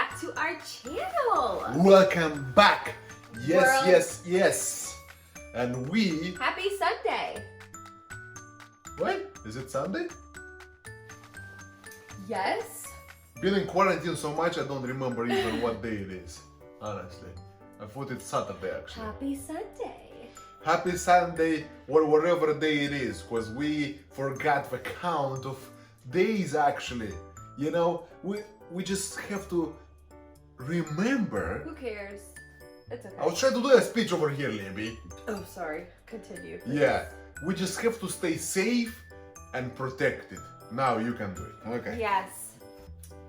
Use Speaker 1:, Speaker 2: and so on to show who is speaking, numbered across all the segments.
Speaker 1: back to our channel.
Speaker 2: Welcome back. Yes,
Speaker 1: World.
Speaker 2: yes. And we...
Speaker 1: Happy Sunday.
Speaker 2: What? Is it Sunday?
Speaker 1: Yes.
Speaker 2: Been in quarantine so much I don't remember even what day it is. Honestly. I thought it's Saturday actually.
Speaker 1: Happy Sunday.
Speaker 2: Happy Sunday or whatever day it is, because we forgot the count of days actually. You know, we just have to remember.
Speaker 1: Who cares? It's okay.
Speaker 2: I was trying to do a speech over here, Libby.
Speaker 1: Oh, sorry. Continue. Please.
Speaker 2: Yeah, we just have to stay safe and protected. Now you can do it. Okay.
Speaker 1: Yes.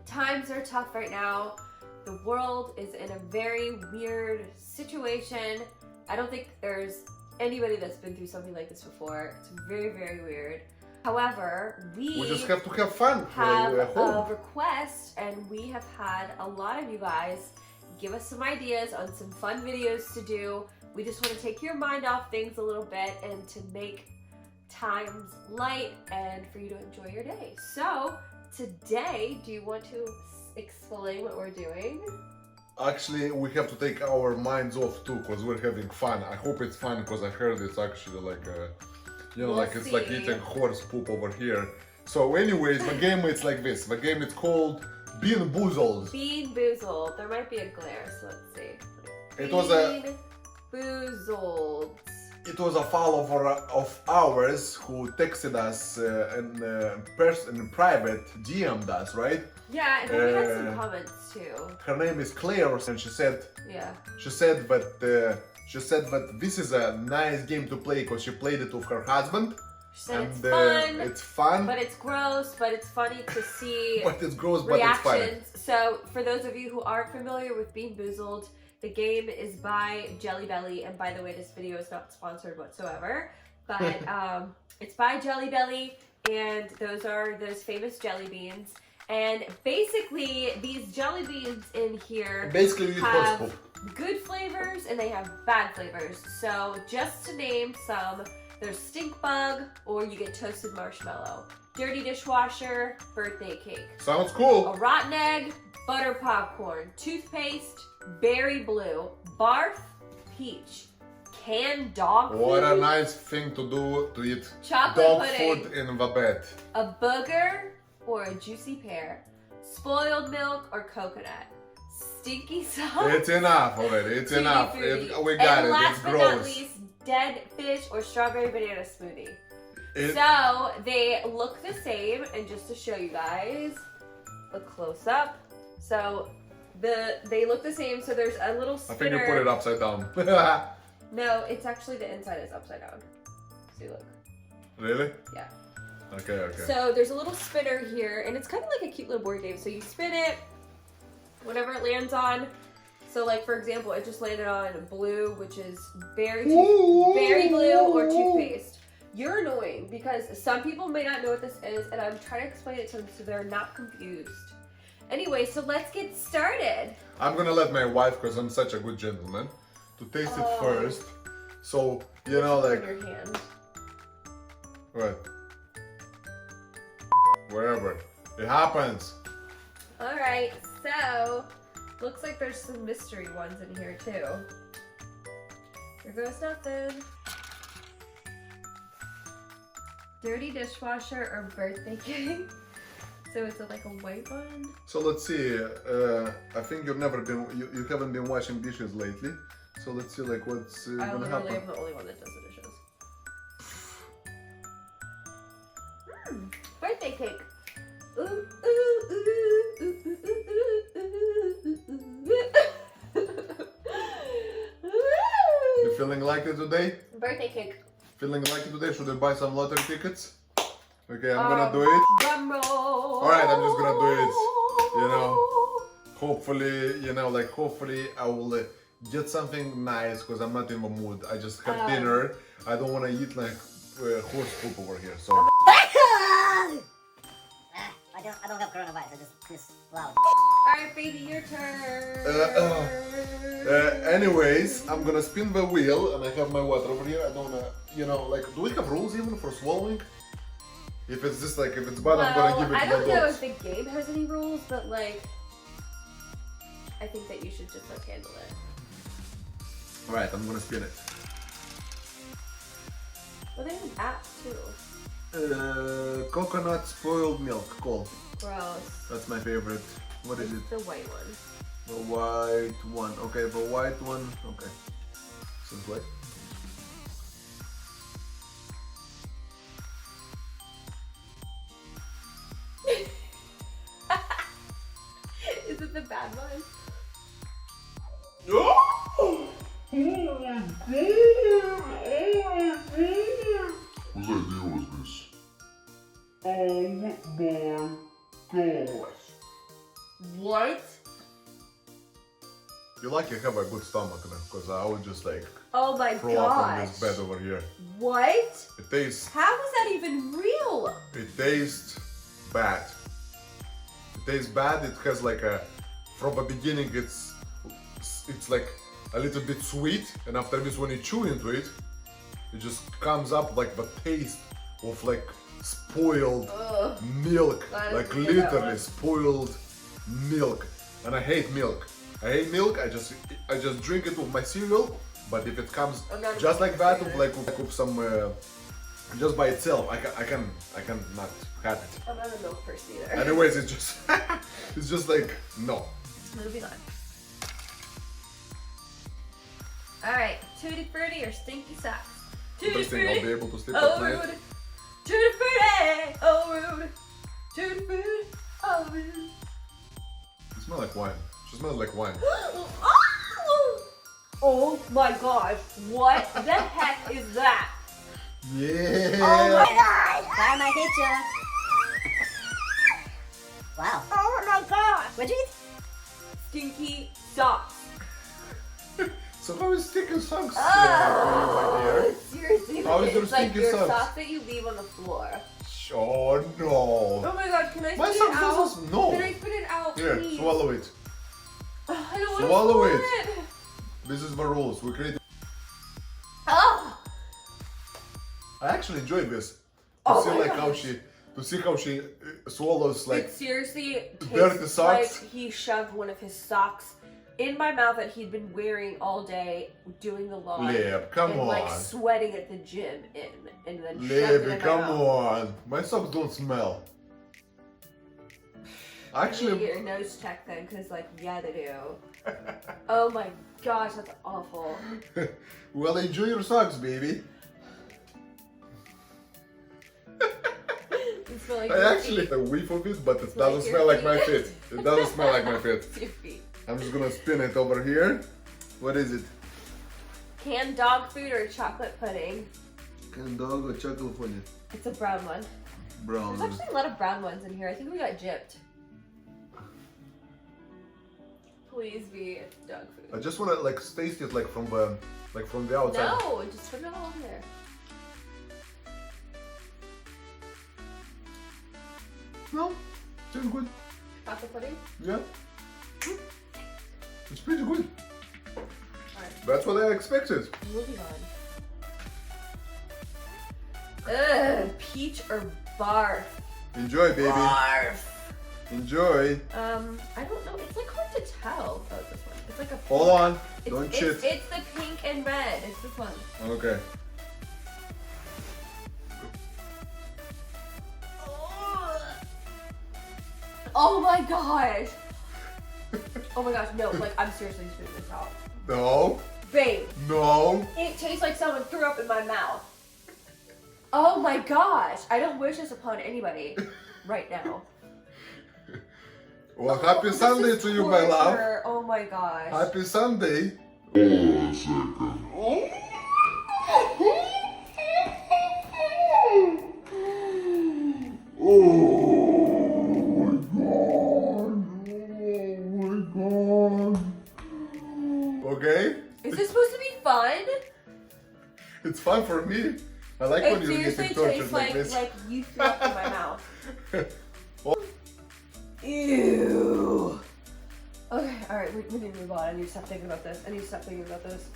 Speaker 1: Times are tough right now. The world is in a very weird situation. I don't think there's anybody that's been through something like this before. It's very, very weird. However, we
Speaker 2: just have to have fun
Speaker 1: have
Speaker 2: at home.
Speaker 1: a request, and we have had a lot of you guys give us some ideas on some fun videos to do. We just want to take your mind off things a little bit and to make times light and for you to enjoy your day. So today, do you want to explain what we're doing?
Speaker 2: Actually, we have to take our minds off too, because we're having fun. I hope it's fun, because I heard it's actually like a, you know,
Speaker 1: We'll
Speaker 2: like it's like
Speaker 1: see.
Speaker 2: eating horse poop over here. So anyways, the game is like this. The game is called Bean Boozled.
Speaker 1: Bean Boozled. There might be a glare, so let's see.
Speaker 2: It was a
Speaker 1: Bean Boozled.
Speaker 2: It was a follower of ours who texted us in private, DM'd us, right?
Speaker 1: Yeah, and then we had some comments too.
Speaker 2: Her name is Claire, and she said
Speaker 1: Yeah.
Speaker 2: that this is a nice game to play because she played it with her husband.
Speaker 1: She said
Speaker 2: And
Speaker 1: it's fun.
Speaker 2: it's fun,
Speaker 1: But it's gross, but it's funny to see
Speaker 2: but it's gross, but it's funny.
Speaker 1: reactions. So, for those of you who aren't familiar with Bean Boozled, the game is by Jelly Belly, and by the way, this video is not sponsored whatsoever, but it's by Jelly Belly, and those are those famous jelly beans. And basically, these jelly beans in here
Speaker 2: Basically, you eat horse
Speaker 1: have
Speaker 2: poop.
Speaker 1: good flavors and they have bad flavors. So, just to name some, there's stink bug, or you get toasted marshmallow, dirty dishwasher, birthday cake,
Speaker 2: Sounds cool.
Speaker 1: a rotten egg, butter popcorn, toothpaste, berry blue, barf, peach, canned dog food,
Speaker 2: What a nice thing to do to eat
Speaker 1: chocolate
Speaker 2: dog
Speaker 1: pudding,
Speaker 2: food in the bed.
Speaker 1: a booger or a juicy pear, spoiled milk or coconut, stinky sauce.
Speaker 2: It's enough already. It's
Speaker 1: Tutti
Speaker 2: enough.
Speaker 1: frutti.
Speaker 2: We got
Speaker 1: and
Speaker 2: it.
Speaker 1: last
Speaker 2: It's
Speaker 1: but
Speaker 2: gross.
Speaker 1: not least, dead fish or strawberry banana smoothie.
Speaker 2: It-
Speaker 1: So they look the same, and just to show you guys a close up, so they look the same. So there's a little
Speaker 2: I
Speaker 1: spinner.
Speaker 2: think you put it upside down.
Speaker 1: No, it's actually the inside is upside down. See, look.
Speaker 2: Really?
Speaker 1: Yeah.
Speaker 2: Okay.
Speaker 1: So there's a little spinner here, and it's kind of like a cute little board game. So you spin it, whatever it lands on. So like for example, it just landed on blue, which is berry blue or toothpaste. You're annoying because some people may not know what this is, and I'm trying to explain it to them so they're not confused. Anyway, so let's get started.
Speaker 2: I'm gonna let my wife, because I'm such a good gentleman, to taste it first. So, you know,
Speaker 1: Put it
Speaker 2: like,
Speaker 1: in your hand.
Speaker 2: what? Wherever. It happens.
Speaker 1: All right, so looks like there's some mystery ones in here too. Here goes nothing. Dirty dishwasher or birthday cake. So it's like a white one.
Speaker 2: So let's see. I think you haven't been washing dishes lately. So let's see, like, what's
Speaker 1: I
Speaker 2: gonna
Speaker 1: literally
Speaker 2: happen.
Speaker 1: am the only one that does the dishes. Birthday cake. Ooh, ooh, ooh, ooh, ooh, ooh, ooh, ooh.
Speaker 2: You feeling like it today?
Speaker 1: Birthday cake.
Speaker 2: Feeling like it today? Should I buy some lottery tickets? Okay, I'm gonna do it.
Speaker 1: Drum roll.
Speaker 2: Alright, I'm just gonna do it. You know, hopefully, hopefully I will get something nice, because I'm not in the mood. I just had dinner. I don't want to eat like horse poop over here. So.
Speaker 3: I don't have coronavirus. I just piss loud.
Speaker 1: Alright, baby, your turn.
Speaker 2: Anyways, I'm gonna spin the wheel, and I have my water over here. I don't wanna, you know, like, do we have rules even for swallowing? If it's just like, if it's bad, I'm gonna give it
Speaker 1: I
Speaker 2: to
Speaker 1: don't
Speaker 2: the
Speaker 1: know
Speaker 2: dogs.
Speaker 1: if the game has any rules, but like, I think that you should just like handle it.
Speaker 2: Alright, I'm gonna spin it.
Speaker 1: Well, they have an app too.
Speaker 2: Coconut spoiled milk. Cool.
Speaker 1: Gross.
Speaker 2: That's my favorite. What is it?
Speaker 1: The white one.
Speaker 2: The white one. Okay, the white one. Okay. Since white.
Speaker 1: Is it the bad one?
Speaker 2: Whose idea was this? Oh my gosh.
Speaker 1: What?
Speaker 2: You're lucky I have a good stomach now, because I would just like
Speaker 1: Oh my
Speaker 2: throw up on
Speaker 1: gosh.
Speaker 2: this bed over here.
Speaker 1: What?
Speaker 2: It tastes
Speaker 1: How is that even real?
Speaker 2: bad. It tastes bad. It has like a, from the beginning it's like a little bit sweet, and after this when you chew into it, it just comes up like the taste of like spoiled
Speaker 1: Ugh.
Speaker 2: milk,
Speaker 1: I
Speaker 2: like
Speaker 1: didn't get that
Speaker 2: literally
Speaker 1: one.
Speaker 2: spoiled milk. And I hate milk. I hate milk. I just drink it with my cereal. But if it comes
Speaker 1: I'm not a
Speaker 2: just like
Speaker 1: milk
Speaker 2: that,
Speaker 1: fan.
Speaker 2: with some just by itself, I can not have it.
Speaker 1: I'm not a milk person either.
Speaker 2: Anyways, it's just it's just like no.
Speaker 1: Moving on. Alright, Tutti Frutti or Stinky Socks? Tutti
Speaker 2: Interesting. I'll be
Speaker 1: Frutti.
Speaker 2: able to sleep at
Speaker 1: Oh,
Speaker 2: night.
Speaker 1: rude. Tutti Frutti. Oh, rude. Tutti Frutti. Oh, rude.
Speaker 2: It smells like wine. It smells like wine.
Speaker 1: Oh my gosh, what the heck is that?
Speaker 2: Yeah.
Speaker 1: Oh my god!
Speaker 3: Bye, my teacher. Wow.
Speaker 1: Oh my gosh!
Speaker 3: What'd you eat?
Speaker 1: Stinky socks.
Speaker 2: So how is stinky socks,
Speaker 1: Oh,
Speaker 2: my dear?
Speaker 1: seriously,
Speaker 2: How is your
Speaker 1: it's like
Speaker 2: stinky
Speaker 1: your
Speaker 2: socks?
Speaker 1: socks that you leave on the floor.
Speaker 2: Oh no.
Speaker 1: Oh my god, can I
Speaker 2: My
Speaker 1: spit it
Speaker 2: socks
Speaker 1: out?
Speaker 2: doesn't. No.
Speaker 1: Can I spit it out,
Speaker 2: Here,
Speaker 1: please?
Speaker 2: swallow it.
Speaker 1: I don't want
Speaker 2: Swallow
Speaker 1: to
Speaker 2: it.
Speaker 1: it.
Speaker 2: This is the rules. We create.
Speaker 1: Oh!
Speaker 2: I actually enjoy this. To
Speaker 1: Oh
Speaker 2: see
Speaker 1: my
Speaker 2: like
Speaker 1: gosh.
Speaker 2: how she swallows like
Speaker 1: It seriously
Speaker 2: dirty
Speaker 1: tastes
Speaker 2: socks.
Speaker 1: like he shoved one of his socks in my mouth that he'd been wearing all day doing the lawn.
Speaker 2: Lib, come
Speaker 1: and
Speaker 2: on.
Speaker 1: like sweating at the gym and then shoved it
Speaker 2: Libby,
Speaker 1: in my
Speaker 2: come
Speaker 1: mouth.
Speaker 2: on. My socks don't smell.
Speaker 1: You need to
Speaker 2: Actually,
Speaker 1: get your nose checked then, because like, yeah they do. Oh my gosh, that's awful.
Speaker 2: well, enjoy your socks, baby.
Speaker 1: You smell like
Speaker 2: I
Speaker 1: your
Speaker 2: actually
Speaker 1: feet.
Speaker 2: a whiff of it, but it
Speaker 1: Smell
Speaker 2: doesn't
Speaker 1: like
Speaker 2: smell
Speaker 1: your
Speaker 2: like my
Speaker 1: feet.
Speaker 2: feet. It doesn't smell like my feet.
Speaker 1: It's your feet.
Speaker 2: I'm just gonna spin it over here. What is it?
Speaker 1: Canned dog food or chocolate pudding?
Speaker 2: Canned dog or chocolate funny?
Speaker 1: It's a brown one.
Speaker 2: Brown.
Speaker 1: There's actually a lot of brown ones in here. I think we got gypped. Please be dog
Speaker 2: I
Speaker 1: food.
Speaker 2: just wanna like taste it like from the outside.
Speaker 1: No, just put it all in there.
Speaker 2: No, it's good.
Speaker 1: Chocolate pudding?
Speaker 2: Yeah. It's pretty good.
Speaker 1: Alright,
Speaker 2: That's what I expected.
Speaker 1: moving on. Ugh, peach or barf?
Speaker 2: Enjoy, baby.
Speaker 1: Barf.
Speaker 2: Enjoy.
Speaker 1: I don't know. It's like hard to tell. Oh, it's this one. It's like a.
Speaker 2: Hold on.
Speaker 1: It's,
Speaker 2: Don't
Speaker 1: it's,
Speaker 2: shit.
Speaker 1: It's the pink and red. It's this one.
Speaker 2: Okay.
Speaker 1: Oh my gosh. Oh my gosh, no. Like, I'm seriously spitting this out.
Speaker 2: No.
Speaker 1: Babe,
Speaker 2: No.
Speaker 1: it tastes like someone threw up in my mouth. Oh my gosh. I don't wish this upon anybody right now.
Speaker 2: Well,
Speaker 1: Oh,
Speaker 2: happy
Speaker 1: this
Speaker 2: Sunday
Speaker 1: is
Speaker 2: to you, my love.
Speaker 1: torture. Oh my gosh.
Speaker 2: Happy Sunday. Okay?
Speaker 1: Is this supposed to be fun?
Speaker 2: It's fun for me. I like
Speaker 1: It
Speaker 2: when you're
Speaker 1: seriously
Speaker 2: getting tortured
Speaker 1: tastes
Speaker 2: like this.
Speaker 1: like you threw up in my mouth.
Speaker 2: Oh.
Speaker 1: Ew. Okay, alright, we need to move on. I need to stop thinking about this. I need to stop thinking about this.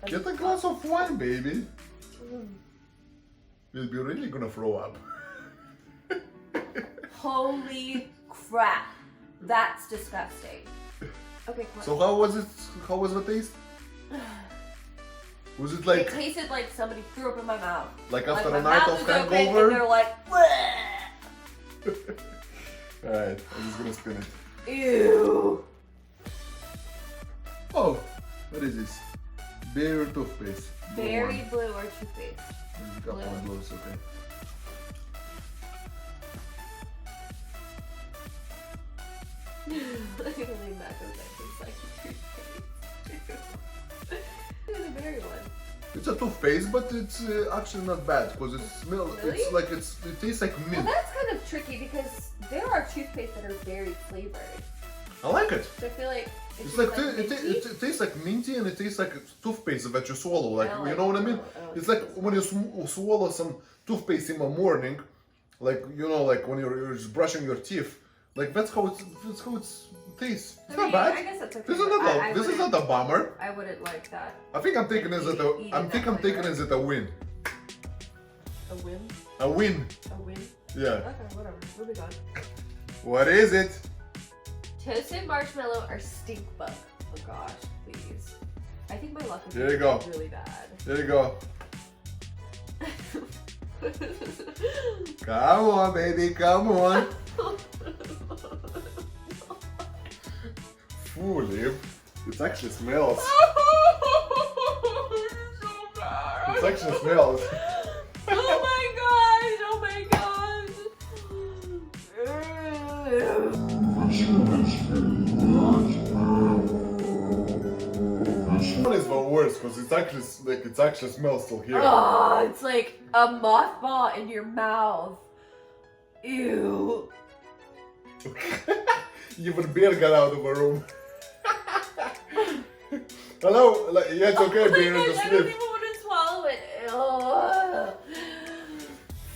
Speaker 2: Get a glass of wine, baby.
Speaker 1: Mm.
Speaker 2: You'll be really gonna throw up.
Speaker 1: Holy crap. That's disgusting. Okay, come on.
Speaker 2: So how was it? How was the taste? Was it like
Speaker 1: It tasted like somebody threw up in my mouth.
Speaker 2: like after
Speaker 1: my
Speaker 2: a night
Speaker 1: mouth
Speaker 2: of
Speaker 1: was open
Speaker 2: hangover?
Speaker 1: and they're like,
Speaker 2: Alright, I'm just gonna spin it.
Speaker 1: ew.
Speaker 2: Oh, what is this? Berry toothpaste.
Speaker 1: Berry blue or toothpaste.
Speaker 2: You got
Speaker 1: blue.
Speaker 2: one of those, okay.
Speaker 1: Look at the lean back of that. It's like toothpaste. Look at the berry one.
Speaker 2: It's a toothpaste, but it's actually not bad because it smells.
Speaker 1: Really?
Speaker 2: It's like it tastes like
Speaker 1: Well,
Speaker 2: mint.
Speaker 1: that's kind of tricky because there are toothpaste that are berry flavored.
Speaker 2: I like it.
Speaker 1: So I feel like
Speaker 2: It's
Speaker 1: just
Speaker 2: like
Speaker 1: minty.
Speaker 2: it tastes like minty and it tastes like toothpaste that you swallow. Like
Speaker 1: I don't
Speaker 2: you
Speaker 1: like
Speaker 2: know what I
Speaker 1: it.
Speaker 2: mean?
Speaker 1: I don't
Speaker 2: It's
Speaker 1: like
Speaker 2: like
Speaker 1: it.
Speaker 2: when you swallow some toothpaste in the morning, like you know, like when you're just brushing your teeth. Like that's how it tastes. It's
Speaker 1: I mean,
Speaker 2: not bad.
Speaker 1: I guess that's okay.
Speaker 2: This is not
Speaker 1: I
Speaker 2: this is
Speaker 1: wouldn't-
Speaker 2: not a bummer.
Speaker 1: I wouldn't like that.
Speaker 2: I think I'm taking it as a
Speaker 1: Eating
Speaker 2: I'm think
Speaker 1: that
Speaker 2: I'm taking it
Speaker 1: flavor.
Speaker 2: as a win.
Speaker 1: A win?
Speaker 2: A win.
Speaker 1: A win?
Speaker 2: Yeah.
Speaker 1: Okay, whatever. Moving on.
Speaker 2: What is it?
Speaker 1: Toasted marshmallow or stink bug? Oh gosh, please. I think my luck is
Speaker 2: There you go.
Speaker 1: really bad.
Speaker 2: There you go. Come on, baby, come on. Fully. It actually smells. It actually smells.
Speaker 1: Oh my gosh! Oh my gosh!
Speaker 2: This one is the worst because it actually smells still here.
Speaker 1: Oh, it's like a mothball in your mouth. Ew.
Speaker 2: Even Bear got out of the room. Hello? Like, yeah, it's okay,
Speaker 1: Oh my
Speaker 2: Bear,
Speaker 1: gosh,
Speaker 2: just
Speaker 1: I don't
Speaker 2: live.
Speaker 1: even want to swallow it. Ugh.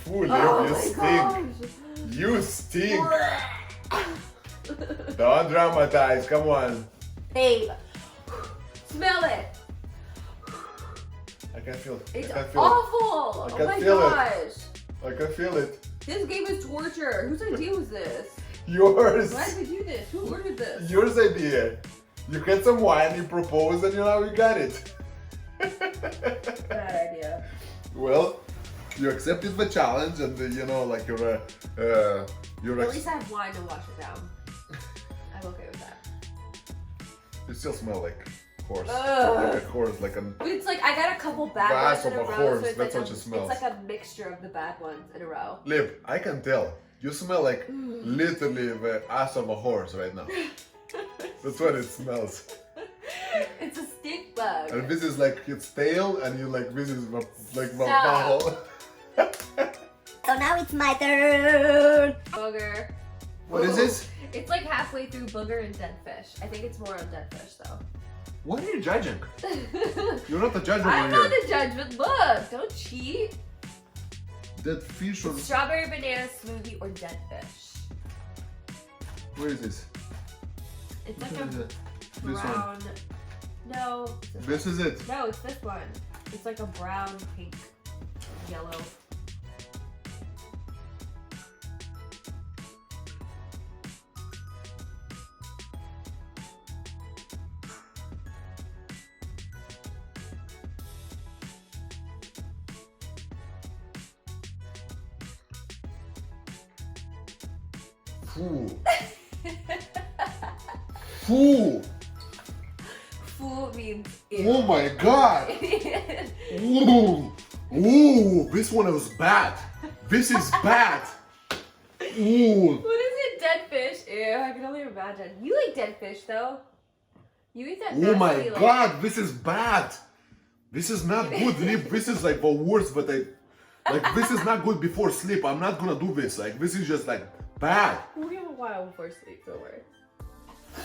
Speaker 2: Fully,
Speaker 1: Oh
Speaker 2: you
Speaker 1: my
Speaker 2: stink.
Speaker 1: gosh.
Speaker 2: You stink. Don't dramatize, come on.
Speaker 1: Babe, smell it.
Speaker 2: I can feel it.
Speaker 1: It's
Speaker 2: I can feel it.
Speaker 1: awful.
Speaker 2: I
Speaker 1: Oh
Speaker 2: can
Speaker 1: my
Speaker 2: feel it.
Speaker 1: gosh.
Speaker 2: I can feel it.
Speaker 1: This game is torture. Whose idea was this?
Speaker 2: Yours.
Speaker 1: Why did we do this? Who ordered this?
Speaker 2: Yours idea. You had some wine, you proposed, and now you got it.
Speaker 1: Bad idea.
Speaker 2: Well, you accepted the challenge, and you know, like you're
Speaker 1: At least I have wine to wash it down. I'm okay with that.
Speaker 2: You still smell like horse.
Speaker 1: Ugh.
Speaker 2: Like a horse, like an.
Speaker 1: It's like I got a couple bad
Speaker 2: Ass
Speaker 1: ones in a
Speaker 2: of a
Speaker 1: row,
Speaker 2: horse,
Speaker 1: so it's
Speaker 2: that's
Speaker 1: like
Speaker 2: what
Speaker 1: a,
Speaker 2: it smells.
Speaker 1: It's like a mixture of the bad ones in a row.
Speaker 2: Liv, I can tell. You smell like literally the ass of a horse right now. That's what it smells.
Speaker 1: It's a stink bug.
Speaker 2: And this is like its tail, and you like this is the, like the
Speaker 1: Stop.
Speaker 2: bottle.
Speaker 3: So now it's my turn.
Speaker 1: Booger.
Speaker 2: What is this?
Speaker 1: It's like halfway through booger and dead fish. I think it's more on dead fish though.
Speaker 2: What are you judging? You're not a judge over
Speaker 1: I'm
Speaker 2: here.
Speaker 1: not a judge, but look, don't cheat.
Speaker 2: That fish was.
Speaker 1: Strawberry banana smoothie or dead fish.
Speaker 2: Where is this?
Speaker 1: It's like
Speaker 2: Which one is
Speaker 1: a
Speaker 2: it? This one.
Speaker 1: brown. No. It's
Speaker 2: This is it.
Speaker 1: No, it's this one. It's like a brown, pink, yellow.
Speaker 2: Foo. Foo.
Speaker 1: Fool means ew.
Speaker 2: Oh my god. Ooh. Ooh. This one was bad. This is bad. Ooh.
Speaker 1: What is it? Dead fish? Ew, I can only imagine. You like dead fish though? You eat that
Speaker 2: Oh my
Speaker 1: nasty, like-
Speaker 2: god. This is bad. This is not good, Liv. This is like the worst, but this is not good before sleep. I'm not gonna do this. Like, this is just like bad.
Speaker 1: We'll give a while before sleep, don't worry.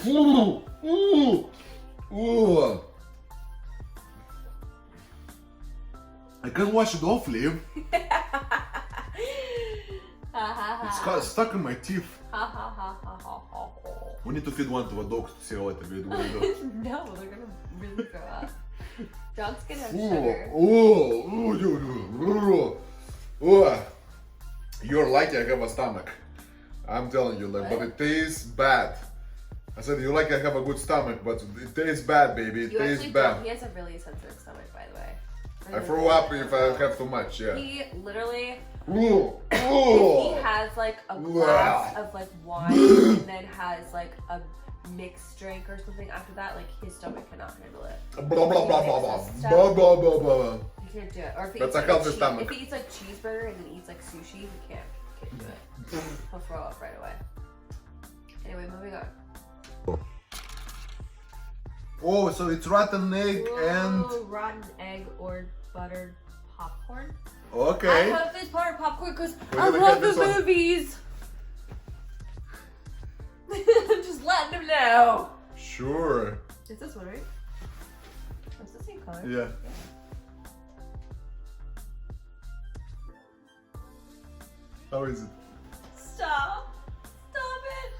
Speaker 2: Ooh. Ooh. Ooh. I can't wash it off, Liv. It's stuck in my teeth. We need to feed one to the dogs to see how it will do.
Speaker 1: No, they're gonna really throw up. Dogs can have
Speaker 2: Ooh,
Speaker 1: sugar.
Speaker 2: ooh. You're lucky I have a stomach. I'm telling you, like, but it tastes bad. I said you like I have a good stomach, but it tastes bad, baby. It
Speaker 1: You
Speaker 2: tastes
Speaker 1: actually
Speaker 2: bad.
Speaker 1: don't. He has a really sensitive stomach, by the way.
Speaker 2: I throw up if I have too much. Yeah.
Speaker 1: He literally,
Speaker 2: Ooh.
Speaker 1: if
Speaker 2: Ooh.
Speaker 1: he has like a glass of like wine and then has like a mixed drink or something after that, like his stomach cannot handle it.
Speaker 2: Blah blah blah blah blah blah blah blah blah.
Speaker 1: He can't do it. Or if he,
Speaker 2: That's
Speaker 1: eats,
Speaker 2: a healthy stomach.
Speaker 1: if he eats like cheeseburger and then eats like sushi, he can't do it. He'll throw up right away. Anyway, moving on.
Speaker 2: Oh, so it's rotten egg and
Speaker 1: Ooh, rotten egg or buttered popcorn.
Speaker 2: okay.
Speaker 1: I love this buttered popcorn because
Speaker 2: We're
Speaker 1: I
Speaker 2: gonna
Speaker 1: love
Speaker 2: get
Speaker 1: the
Speaker 2: this one.
Speaker 1: movies. I'm just letting them know.
Speaker 2: Sure.
Speaker 1: It's this one, right? It's the same color.
Speaker 2: Yeah. How is it?
Speaker 1: Stop. Stop it.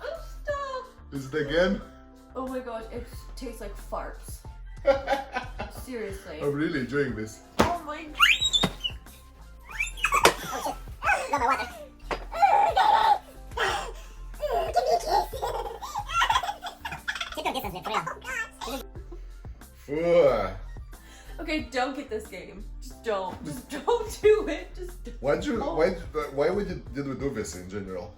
Speaker 1: Oh, stop.
Speaker 2: Is it again?
Speaker 1: Oh my gosh, it tastes like farts. Seriously.
Speaker 2: I'm really enjoying this.
Speaker 1: Oh my.
Speaker 3: Got my water. Give me a kiss. Take a distance, for real.
Speaker 2: Ugh.
Speaker 1: Okay, don't get this game. Just don't. Just don't do it. Just don't.
Speaker 2: Why did we do this in general?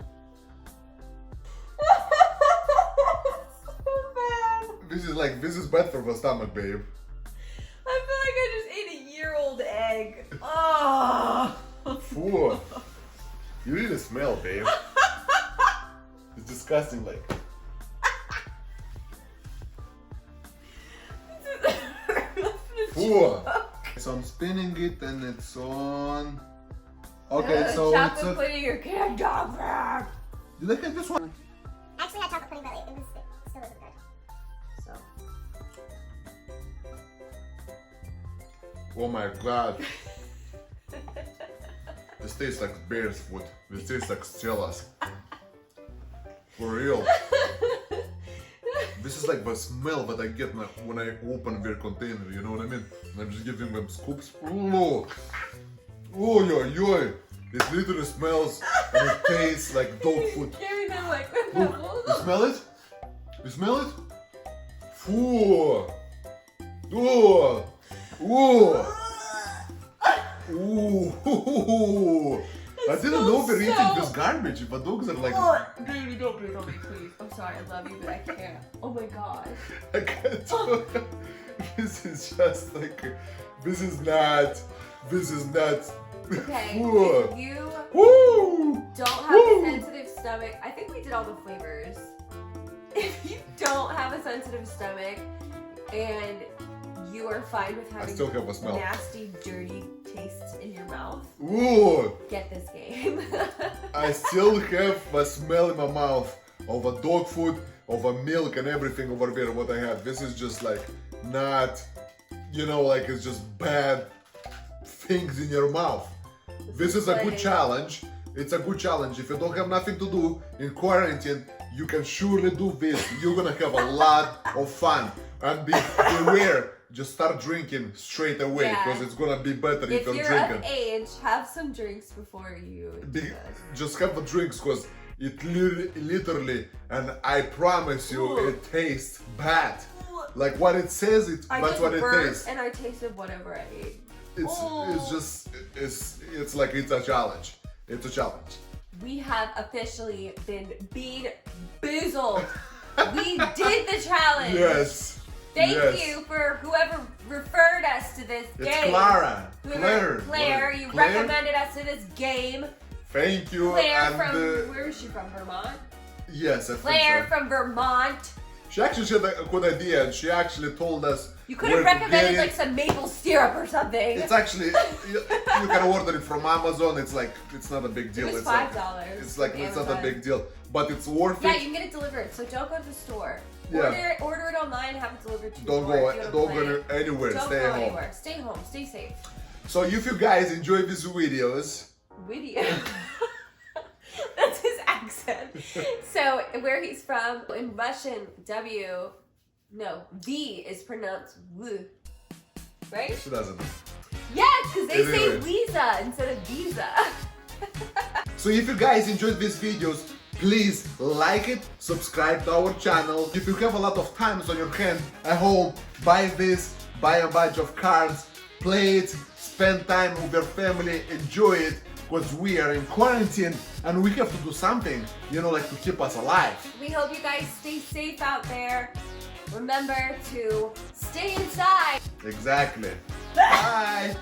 Speaker 1: So bad.
Speaker 2: This is bad for the stomach, babe.
Speaker 1: I feel like I just ate a year-old egg. Oh.
Speaker 2: Phew. You really smell, babe. It's disgusting, like. Phew. So I'm spinning it and it's on. Okay, so it's
Speaker 1: chocolate pudding or canned dog food.
Speaker 2: Did I get this one?
Speaker 3: Actually, I had chocolate pudding, but it was still isn't good.
Speaker 1: So.
Speaker 2: Oh my god. This tastes like bear's food. This tastes like Stella's. For real. This is like the smell that I get when I open their container, you know what I mean? And I'm just giving them scoops. Oh, oh, yo, yo. It literally smells and it tastes like dog food.
Speaker 1: Giving them like the
Speaker 2: Look, you smell it? You smell it? Foo. Oh. Oh. Ooh. I didn't know they're eating this garbage, but dogs are like.
Speaker 1: Baby, don't breathe on me, please. I'm sorry, I love you, but I can't. Oh my god.
Speaker 2: I can't do it. This is just like. This is not.
Speaker 1: Okay,
Speaker 2: Ooh.
Speaker 1: if you
Speaker 2: Woo!
Speaker 1: don't have a sensitive stomach, I think we did all the flavors. If you don't have a sensitive stomach and you are fine with having
Speaker 2: still have a smell.
Speaker 1: nasty, dirty tastes in your mouth,
Speaker 2: Ooh!
Speaker 1: get this game.
Speaker 2: I still have a smell in my mouth of a dog food, of a milk and everything over there what I had. This is just like not, you know, like it's just bad things in your mouth. This is a good challenge. It's a good challenge. If you don't have nothing to do in quarantine, you can surely do this. You're gonna have a lot of fun. And beware, just start drinking straight away because it's gonna be better if you're drinking.
Speaker 1: Of age, have some drinks before you do this.
Speaker 2: Just have the drinks because it literally, and I promise you, it tastes bad. Like what it says, that's what it tastes.
Speaker 1: And I tasted whatever I ate.
Speaker 2: It's like it's a challenge. It's a challenge.
Speaker 1: We have officially been Bean Boozled. We did the challenge.
Speaker 2: Yes.
Speaker 1: Thank you for whoever referred us to this game.
Speaker 2: It's Clara.
Speaker 1: Claire, you recommended us to this game.
Speaker 2: Thank you.
Speaker 1: Claire from, where is she from, Vermont?
Speaker 2: Yes, I
Speaker 1: Claire
Speaker 2: think so.
Speaker 1: from Vermont.
Speaker 2: She actually had a good idea and she actually told us.
Speaker 1: You could have recommended like some maple syrup or something.
Speaker 2: It's actually, you can order it from Amazon. It's like, it's not a big deal.
Speaker 1: It was
Speaker 2: it's
Speaker 1: $5.
Speaker 2: It's like, it's not a big deal. But it's worth
Speaker 1: Yeah,
Speaker 2: it.
Speaker 1: you can get it delivered. So don't go to the store.
Speaker 2: Yeah.
Speaker 1: Order it online, have it delivered to you.
Speaker 2: Don't go anywhere.
Speaker 1: Don't
Speaker 2: Stay
Speaker 1: go
Speaker 2: home.
Speaker 1: anywhere. Stay home. Stay safe.
Speaker 2: So if you guys enjoy these videos.
Speaker 1: Video. That's his accent. So where he's from, in Russian, V is pronounced W. Right?
Speaker 2: She doesn't.
Speaker 1: Yes, because they say
Speaker 2: Anyway.
Speaker 1: Lisa instead of Visa.
Speaker 2: So if you guys enjoyed these videos, Please like it, subscribe to our channel. If you have a lot of times on your hand at home, buy this, buy a bunch of cards, play it, spend time with your family, enjoy it, because we are in quarantine and we have to do something, you know, like to keep us alive.
Speaker 1: We hope you guys stay safe out there. Remember to stay inside.
Speaker 2: Exactly. Bye.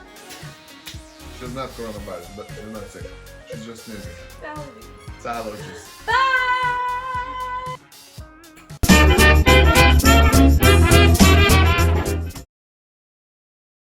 Speaker 2: She's not coronavirus, but she's not sick. She's just sneezing.
Speaker 1: Allergies.
Speaker 2: It's allergies.
Speaker 1: Bye.